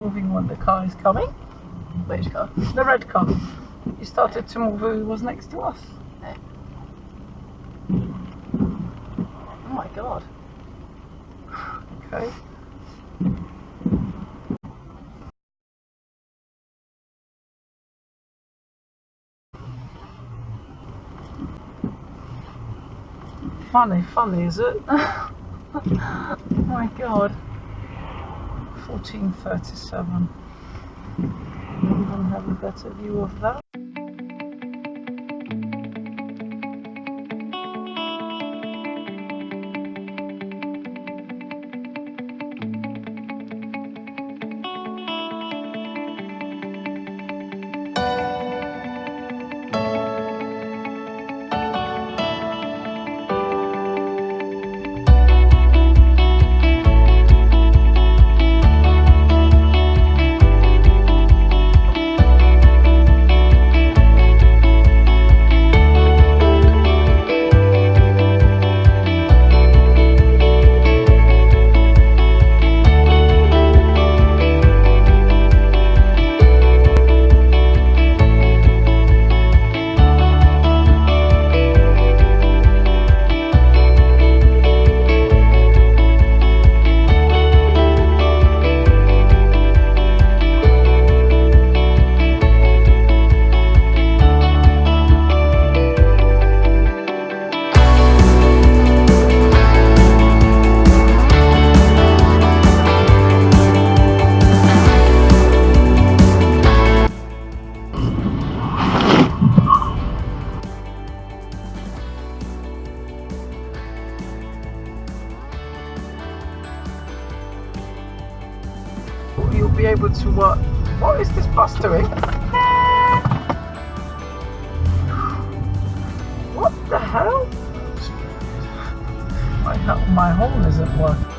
moving when the car is coming. Which car? The red car. He started to move when he was next to us. Oh my god. Okay. Funny, is it? Oh my god. 1437. You even have a better view of that. You'll be able to what is this bus doing? What the hell? My horn isn't working.